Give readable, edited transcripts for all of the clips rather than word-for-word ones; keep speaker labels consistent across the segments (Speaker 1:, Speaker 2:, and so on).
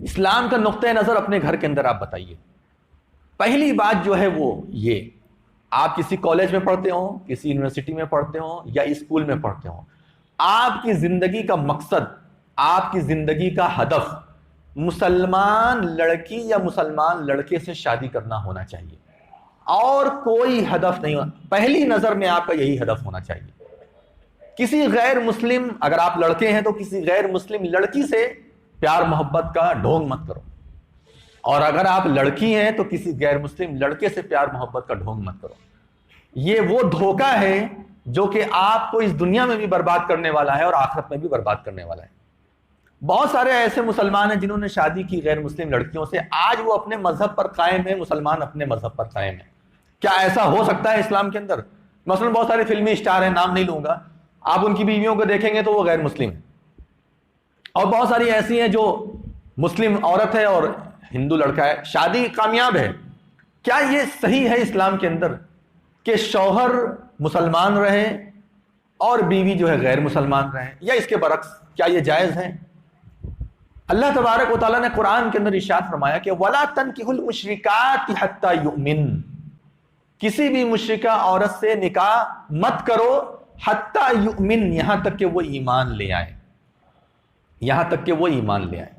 Speaker 1: اسلام کا نقطۂ نظر اپنے گھر کے اندر آپ بتائیے. پہلی بات جو ہے وہ یہ، آپ کسی کالج میں پڑھتے ہوں، کسی یونیورسٹی میں پڑھتے ہوں یا اسکول میں پڑھتے ہوں، آپ کی زندگی کا مقصد، آپ کی زندگی کا ہدف مسلمان لڑکی یا مسلمان لڑکے سے شادی کرنا ہونا چاہیے، اور کوئی ہدف نہیں ہونا. پہلی نظر میں آپ کا یہی ہدف ہونا چاہیے. کسی غیر مسلم، اگر آپ لڑکے ہیں تو کسی غیر مسلم لڑکی سے پیار محبت کا ڈھونگ مت کرو، اور اگر آپ لڑکی ہیں تو کسی غیر مسلم لڑکے سے پیار محبت کا ڈھونگ مت کرو. یہ وہ دھوکہ ہے جو کہ آپ کو اس دنیا میں بھی برباد کرنے والا ہے اور آخرت میں بھی برباد کرنے والا ہے. بہت سارے ایسے مسلمان ہیں جنہوں نے شادی کی غیر مسلم لڑکیوں سے، آج وہ اپنے مذہب پر قائم ہیں، مسلمان اپنے مذہب پر قائم ہیں. کیا ایسا ہو سکتا ہے اسلام کے اندر؟ مثلا بہت سارے فلمی اسٹار ہیں، نام نہیں لوں گا، آپ ان کی بیویوں کو دیکھیں گے تو وہ غیر مسلم ہیں، اور بہت ساری ایسی ہیں جو مسلم عورت ہے اور ہندو لڑکا ہے، شادی کامیاب ہے. کیا یہ صحیح ہے اسلام کے اندر کہ شوہر مسلمان رہے اور بیوی جو ہے غیر مسلمان رہے، یا اس کے برعکس؟ کیا یہ جائز ہے؟ اللہ تبارک و تعالیٰ نے قرآن کے اندر ارشاد فرمایا کہ وَلَا تَنْكِحُوا الْمُشْرِكَاتِ حَتَّى يُؤْمِنْ، کسی بھی مشرکہ عورت سے نکاح مت کرو حتیٰ یؤمن، یہاں تک کہ وہ ایمان لے آئے، یہاں تک کہ وہ ایمان لے آئے.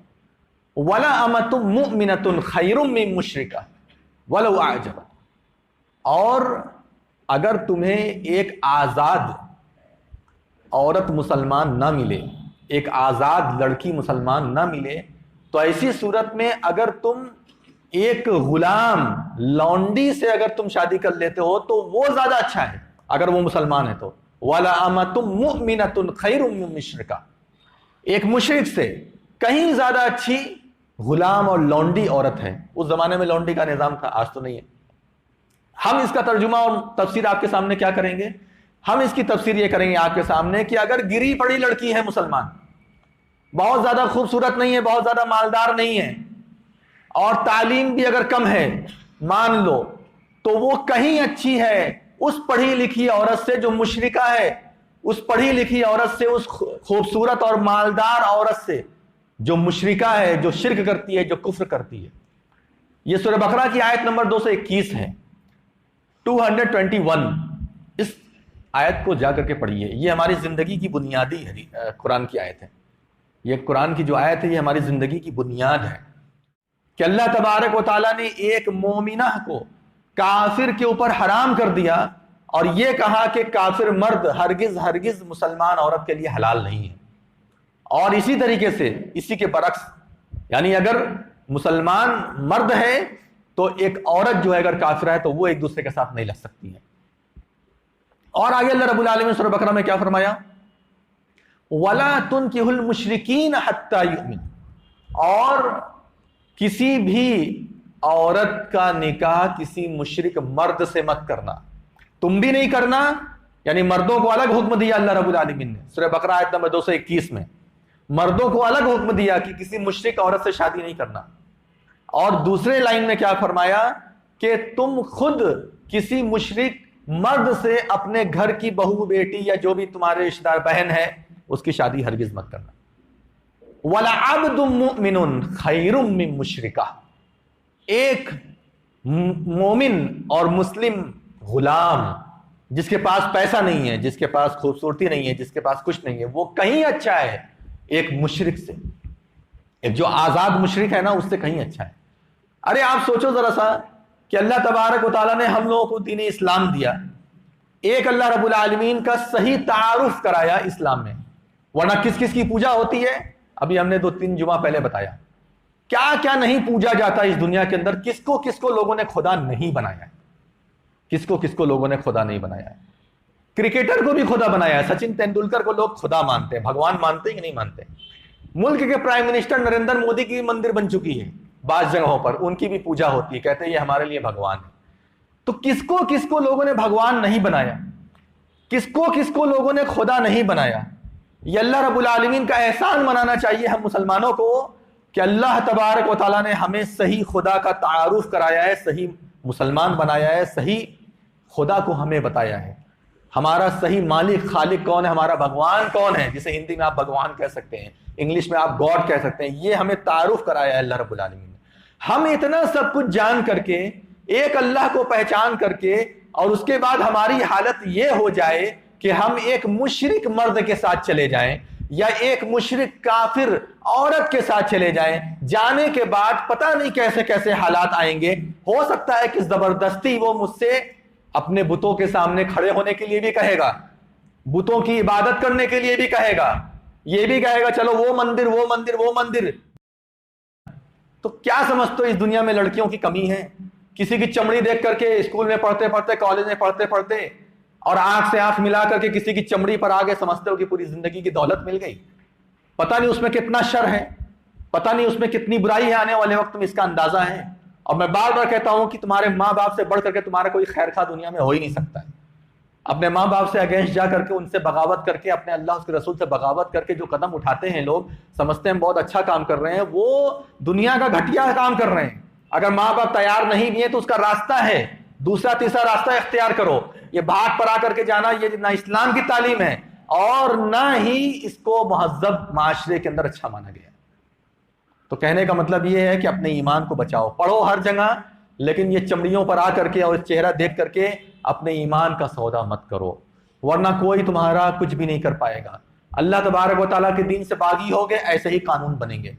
Speaker 1: وَلَا أَمَةٌ مُؤْمِنَةٌ خَيْرٌ مِّن مُشْرِكَةٍ وَلَوْ أَعْجَبَتْ، اور اگر تمہیں ایک آزاد عورت مسلمان نہ ملے، ایک آزاد لڑکی مسلمان نہ ملے، تو ایسی صورت میں اگر تم ایک غلام لونڈی سے اگر تم شادی کر لیتے ہو تو وہ زیادہ اچھا ہے اگر وہ مسلمان ہے تو. وَلَا أَمَةٌ مُؤْمِنَةٌ خَيْرٌ مِّن مُشْرِكَةٍ، ایک مشرک سے کہیں زیادہ اچھی غلام اور لونڈی عورت ہے. اس زمانے میں لونڈی کا نظام تھا، آج تو نہیں ہے. ہم اس کا ترجمہ اور تفسیر آپ کے سامنے کیا کریں گے؟ ہم اس کی تفسیر یہ کریں گے آپ کے سامنے کہ اگر گری پڑی لڑکی ہے مسلمان، بہت زیادہ خوبصورت نہیں ہے، بہت زیادہ مالدار نہیں ہے، اور تعلیم بھی اگر کم ہے مان لو، تو وہ کہیں اچھی ہے اس پڑھی لکھی عورت سے جو مشرکہ ہے، اس پڑھی لکھی عورت سے، اس خوبصورت اور مالدار عورت سے جو مشرکہ ہے، جو شرک کرتی ہے، جو کفر کرتی ہے. یہ سورہ بقرہ کی آیت نمبر 221 ہے، 221. اس آیت کو جا کر کے پڑھیے. یہ ہماری زندگی کی بنیادی قرآن کی آیت ہے. یہ قرآن کی جو آیت ہے یہ ہماری زندگی کی بنیاد ہے کہ اللہ تبارک و تعالیٰ نے ایک مومنہ کو کافر کے اوپر حرام کر دیا، اور یہ کہا کہ کافر مرد ہرگز ہرگز مسلمان عورت کے لیے حلال نہیں ہے. اور اسی طریقے سے اسی کے برعکس، یعنی اگر مسلمان مرد ہے تو ایک عورت جو ہے اگر کافر ہے تو وہ ایک دوسرے کے ساتھ نہیں لگ سکتی ہے. اور آگے اللہ رب العالمین سورہ بقرہ میں کیا فرمایا؟ وَلَا تُنْكِحُوا الْمُشْرِكِينَ حَتَّى يُؤْمِنُوا، اور کسی بھی عورت کا نکاح کسی مشرک مرد سے مت کرنا. تم بھی نہیں کرنا، یعنی مردوں کو الگ حکم دیا اللہ رب العالمین نے سورہ بقرہ آیت نمبر 221 میں. مردوں کو الگ حکم دیا کہ کسی مشرک عورت سے شادی نہیں کرنا. اور دوسرے لائن میں کیا فرمایا کہ تم خود کسی مشرک مرد سے اپنے گھر کی بہو بیٹی یا جو بھی تمہارے رشتہ دار بہن ہے اس کی شادی ہرگز مت کرنا. وَلَعَبْدٌ مُؤْمِنٌ خَيْرٌ مِّن مُشْرِكَةٍ، ایک مومن اور مسلم غلام جس کے پاس پیسہ نہیں ہے، جس کے پاس خوبصورتی نہیں ہے، جس کے پاس کچھ نہیں ہے، وہ کہیں اچھا ہے ایک مشرک سے. ایک جو آزاد مشرک ہے نا اس سے کہیں اچھا ہے. ارے آپ سوچو ذرا سا کہ اللہ تبارک و تعالیٰ نے ہم لوگوں کو دین اسلام دیا، ایک اللہ رب العالمین کا صحیح تعارف کرایا اسلام میں، ورنہ کس کس کی پوجا ہوتی ہے ابھی ہم نے 2-3 جمعہ پہلے بتایا. کیا کیا نہیں پوجا جاتا اس دنیا کے اندر، کس کو لوگوں نے خدا نہیں بنایا ہے، کس کو لوگوں نے خدا نہیں بنایا ہے. کرکٹر کو بھی خدا بنایا ہے، سچن تندولکر کو لوگ خدا مانتے ہیں، بھگوان مانتے ہیں کہ نہیں مانتے. ملک کے پرائم منسٹر نریندر مودی کی مندر بن چکی ہے بعض جگہوں پر، ان کی بھی پوجا ہوتی ہے، کہتے ہیں یہ ہمارے لیے بھگوان ہے. تو کس کو لوگوں نے بھگوان نہیں بنایا، کس کو لوگوں نے خدا نہیں بنایا. یہ اللہ رب العالمین کا احسان منانا چاہیے ہم مسلمانوں کو کہ اللہ تبارک و تعالیٰ نے ہمیں صحیح خدا کا تعارف کرایا ہے، صحیح مسلمان بنایا ہے، صحیح خدا کو ہمیں بتایا ہے. ہمارا صحیح مالک خالق کون ہے، ہمارا بھگوان کون ہے، جسے ہندی میں آپ بھگوان کہہ سکتے ہیں، انگلش میں آپ گاڈ کہہ سکتے ہیں. یہ ہمیں تعارف کرایا ہے اللہ رب العالمین نے. ہم اتنا سب کچھ جان کر کے، ایک اللہ کو پہچان کر کے، اور اس کے بعد ہماری حالت یہ ہو جائے کہ ہم ایک مشرک مرد کے ساتھ چلے جائیں یا ایک مشرک کافر عورت کے ساتھ چلے جائیں، جانے کے بعد پتہ نہیں کیسے کیسے حالات آئیں گے. ہو سکتا ہے کہ زبردستی وہ مجھ سے اپنے بتوں کے سامنے کھڑے ہونے کے لیے بھی کہے گا، بتوں کی عبادت کرنے کے لیے بھی کہے گا، یہ بھی کہے گا چلو وہ مندر وہ مندر وہ مندر. تو کیا سمجھتے ہو اس دنیا میں لڑکیوں کی کمی ہے؟ کسی کی چمڑی دیکھ کر کے اسکول میں پڑھتے پڑھتے، کالج میں پڑھتے پڑھتے، اور آنکھ سے آنکھ ملا کر کے کسی کی چمڑی پر آگے سمجھتے ہو کہ پوری زندگی کی دولت مل گئی. پتہ نہیں اس میں کتنا شر ہے، پتہ نہیں اس میں کتنی برائی ہے، آنے والے وقت میں اس کا اندازہ ہے. اور میں بار بار کہتا ہوں کہ تمہارے ماں باپ سے بڑھ کر کے تمہارا کوئی خیر خواہ دنیا میں ہو ہی نہیں سکتا ہے. اپنے ماں باپ سے اگینسٹ جا کر کے، ان سے بغاوت کر کے، اپنے اللہ اس کے رسول سے بغاوت کر کے جو قدم اٹھاتے ہیں لوگ، سمجھتے ہیں بہت اچھا کام کر رہے ہیں، وہ دنیا کا گھٹیا کام کر رہے ہیں. اگر ماں باپ تیار نہیں بھی ہیں تو اس کا راستہ ہے، دوسرا تیسرا راستہ اختیار کرو. یہ بھاگ پر آ کر کے جانا، یہ نہ اسلام کی تعلیم ہے اور نہ ہی اس کو مہذب معاشرے کے اندر اچھا مانا گیا. تو کہنے کا مطلب یہ ہے کہ اپنے ایمان کو بچاؤ، پڑھو ہر جگہ، لیکن یہ چمڑیوں پر آ کر کے اور چہرہ دیکھ کر کے اپنے ایمان کا سودا مت کرو، ورنہ کوئی تمہارا کچھ بھی نہیں کر پائے گا. اللہ تبارک و تعالیٰ کے دین سے باغی ہوگے، ایسے ہی قانون بنیں گے.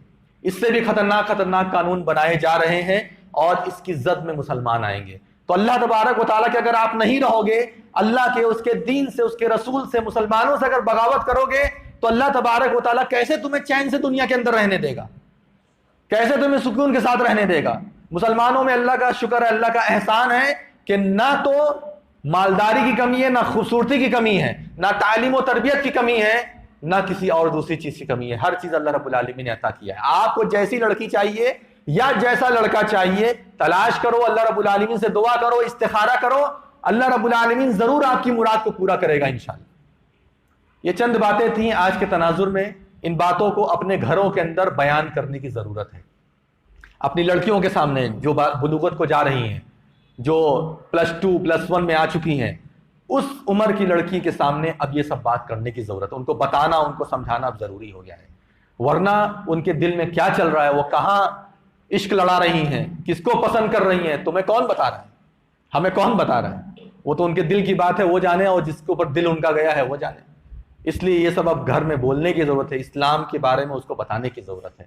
Speaker 1: اس سے بھی خطرناک قانون بنائے جا رہے ہیں اور اس کی زد میں مسلمان آئیں گے. تو اللہ تبارک و تعالیٰ کے اگر آپ نہیں رہو گے، اللہ کے اس کے دین سے، اس کے رسول سے، مسلمانوں سے اگر بغاوت کرو گے، تو اللہ تبارک و تعالیٰ کیسے تمہیں چین سے دنیا کے اندر رہنے دے گا؟ کیسے تمہیں سکون کے ساتھ رہنے دے گا؟ مسلمانوں میں اللہ کا شکر ہے، اللہ کا احسان ہے کہ نہ تو مالداری کی کمی ہے، نہ خوبصورتی کی کمی ہے، نہ تعلیم و تربیت کی کمی ہے، نہ کسی اور دوسری چیز کی کمی ہے. ہر چیز اللہ رب العالمین نے عطا کیا ہے. آپ کو جیسی لڑکی چاہیے یا جیسا لڑکا چاہیے، تلاش کرو، اللہ رب العالمین سے دعا کرو، استخارہ کرو، اللہ رب العالمین ضرور آپ کی مراد کو پورا کرے گا انشاءاللہ. یہ چند باتیں تھیں آج کے تناظر میں. ان باتوں کو اپنے گھروں کے اندر بیان کرنے کی ضرورت ہے. اپنی لڑکیوں کے سامنے جو بلوغت کو جا رہی ہیں، جو +2 +1 میں آ چکی ہیں، اس عمر کی لڑکی کے سامنے اب یہ سب بات کرنے کی ضرورت ہے. ان کو بتانا، ان کو سمجھانا اب ضروری ہو گیا ہے. ورنہ ان کے دل میں کیا چل رہا ہے، وہ کہاں عشق لڑا رہی ہیں، کس کو پسند کر رہی ہیں، تمہیں کون بتا رہا ہے؟ ہمیں کون بتا رہا ہے؟ وہ تو ان کے دل کی بات ہے، وہ جانے، اور جس کے اوپر دل ان کا گیا ہے وہ جانے. اس لیے یہ سب اب گھر میں بولنے کی ضرورت ہے، اسلام کے بارے میں اس کو بتانے کی ضرورت ہے.